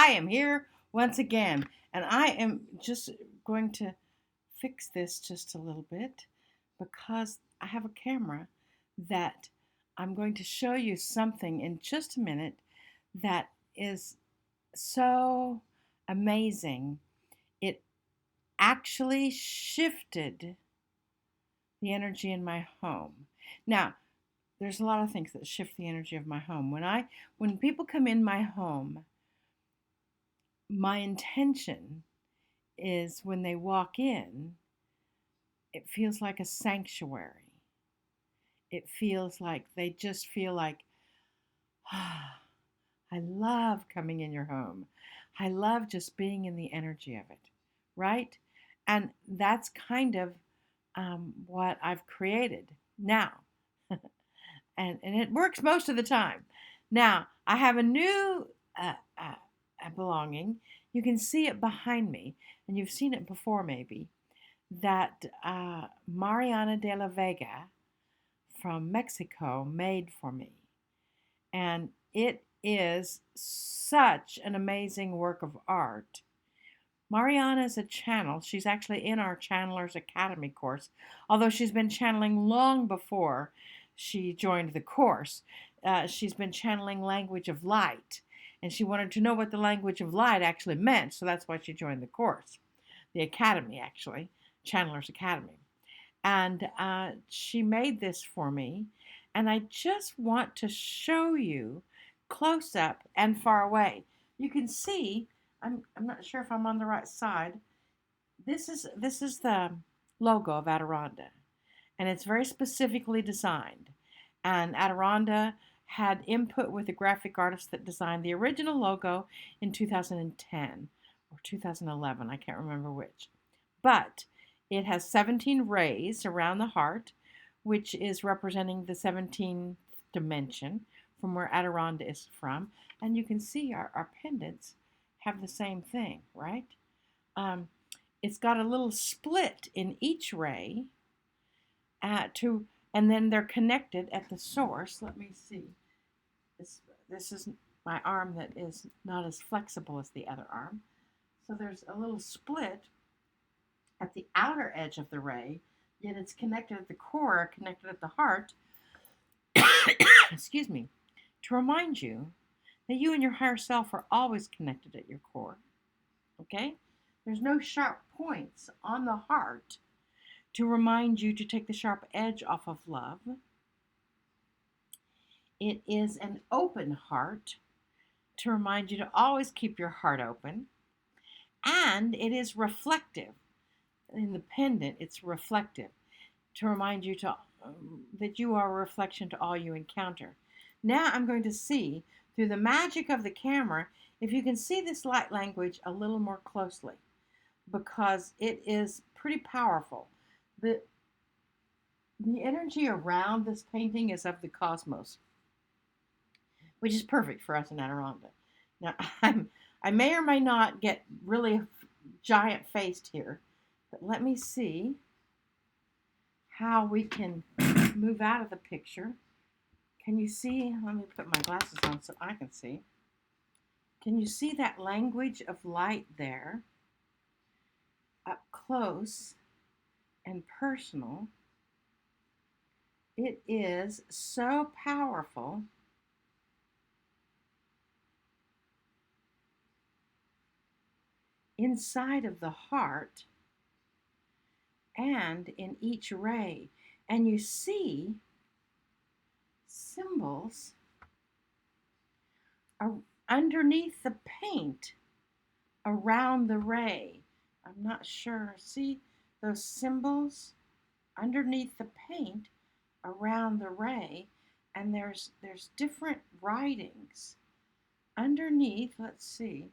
I am here once again, and I am just going to fix this just a little bit because I have a camera that I'm going to show you something in just a minute that is so amazing. It actually shifted the energy in my home. Now, there's a lot of things that shift the energy of my home. When people come in my home, my intention is when they walk in, it feels like a sanctuary. It feels like they just feel like, ah, I love coming in your home. I love just being in the energy of it, right? And that's kind of what I've created now. And it works most of the time. Now, I have a new belonging. You can see it behind me, and you've seen it before maybe, that Mariana De la Vega from Mexico made for me. And it is such an amazing work of art. Mariana is a channel. She's actually in our Channelers Academy course, although she's been channeling long before she joined the course. She's been channeling language of light, and she wanted to know what the language of light actually meant, so that's why she joined the course, the academy actually, Channelers Academy. And she made this for me, and I just want to show you close up and far away. You can see, I'm not sure if I'm on the right side. This is the logo of Adironnda, and it's very specifically designed. And Adironnda had input with the graphic artist that designed the original logo in 2010 or 2011, I can't remember which. But it has 17 rays around the heart, which is representing the 17th dimension from where Adironnda is from. And you can see our pendants have the same thing, right? It's got a little split in each ray and then they're connected at the source. Let me see. This is my arm that is not as flexible as the other arm. So there's a little split at the outer edge of the ray, yet it's connected at the core, connected at the heart, excuse me, to remind you that you and your higher self are always connected at your core. Okay? There's no sharp points on the heart to remind you to take the sharp edge off of love. It is an open heart to remind you to always keep your heart open. And it is reflective. In the pendant, it's reflective to remind you that you are a reflection to all you encounter. Now I'm going to see through the magic of the camera if you can see this light language a little more closely, because it is pretty powerful. The energy around this painting is of the cosmos, which is perfect for us in Adironnda. Now, I may or may not get really giant faced here, but let me see how we can move out of the picture. Can you see? Let me put my glasses on so I can see. Can you see that language of light there? Up close and personal. It is so powerful. Inside of the heart and in each ray. And you see symbols underneath the paint around the ray. I'm not sure. See those symbols underneath the paint around the ray, and there's different writings underneath. Let's see.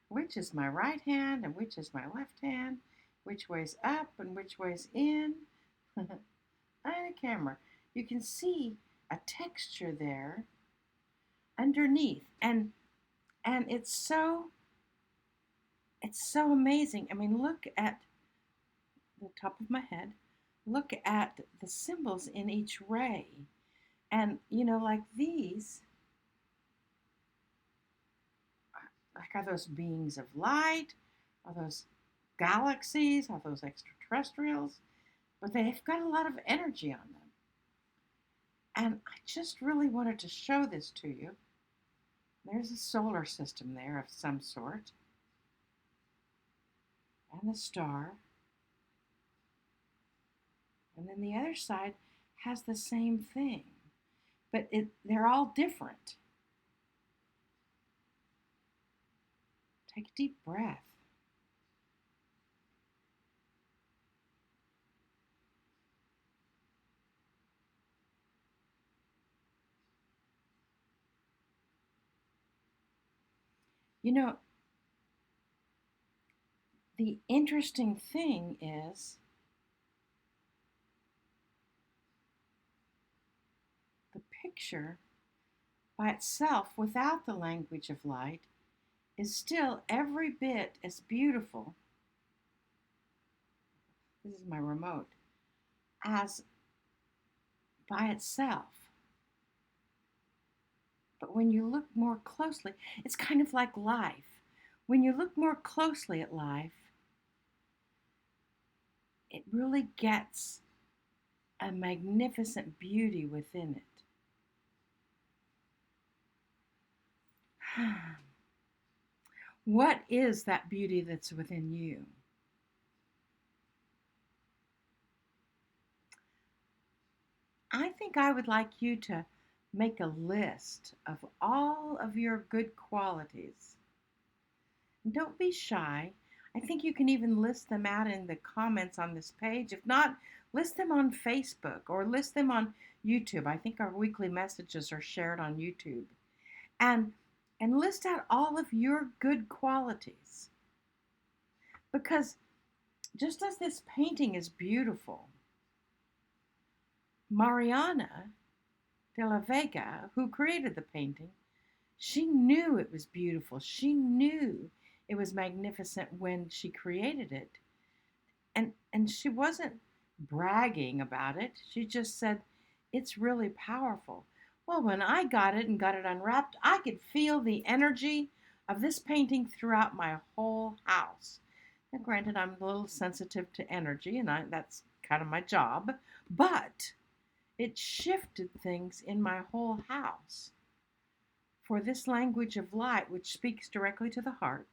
Which is my right hand and which is my left hand, which way's up and which way's in. On the camera, you can see a texture there underneath, and it's so amazing. I mean, look at the top of my head. Look at the symbols in each ray, and like these like, are those beings of light? Are those galaxies? Are those extraterrestrials? But they've got a lot of energy on them. And I just really wanted to show this to you. There's a solar system there of some sort, and the star. And then the other side has the same thing, but they're all different. Take a deep breath. You know, the interesting thing is the picture by itself, without the language of light, is still every bit as beautiful. This is my remote. As by itself. But when you look more closely, it's kind of like life. When you look more closely at life, it really gets a magnificent beauty within it. What is that beauty that's within you? I think I would like you to make a list of all of your good qualities. And don't be shy. I think you can even list them out in the comments on this page. If not, list them on Facebook or list them on YouTube. I think our weekly messages are shared on YouTube. And list out all of your good qualities. Because just as this painting is beautiful, Mariana De la Vega, who created the painting, she knew it was beautiful. She knew it was magnificent when she created it. And she wasn't bragging about it. She just said, it's really powerful. Well, when I got it and got it unwrapped, I could feel the energy of this painting throughout my whole house. Now, granted, I'm a little sensitive to energy, and that's kind of my job, but it shifted things in my whole house. For this language of light, which speaks directly to the heart,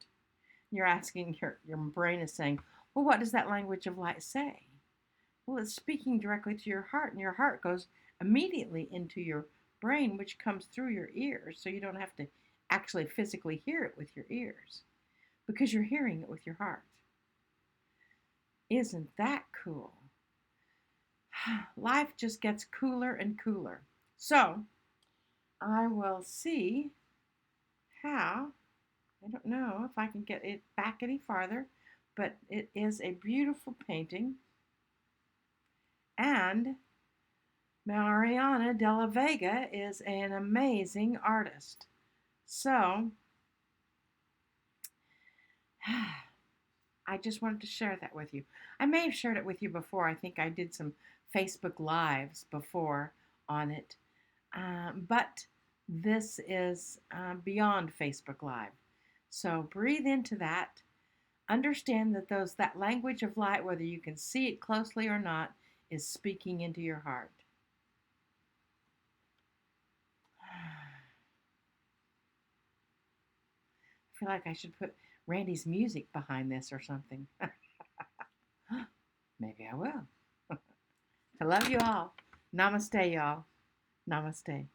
you're asking, your brain is saying, well, what does that language of light say? Well, it's speaking directly to your heart, and your heart goes immediately into your brain, which comes through your ears, so you don't have to actually physically hear it with your ears, because you're hearing it with your heart. Isn't that cool? Life just gets cooler and cooler. So, I will see how, I don't know if I can get it back any farther, but it is a beautiful painting. And Mariana De la Vega is an amazing artist. So, I just wanted to share that with you. I may have shared it with you before. I think I did some Facebook Lives before on it. But this is beyond Facebook Live. So breathe into that. Understand that that language of light, whether you can see it closely or not, is speaking into your heart. I feel like I should put Randy's music behind this or something. Maybe I will. I love you all. Namaste, y'all. Namaste.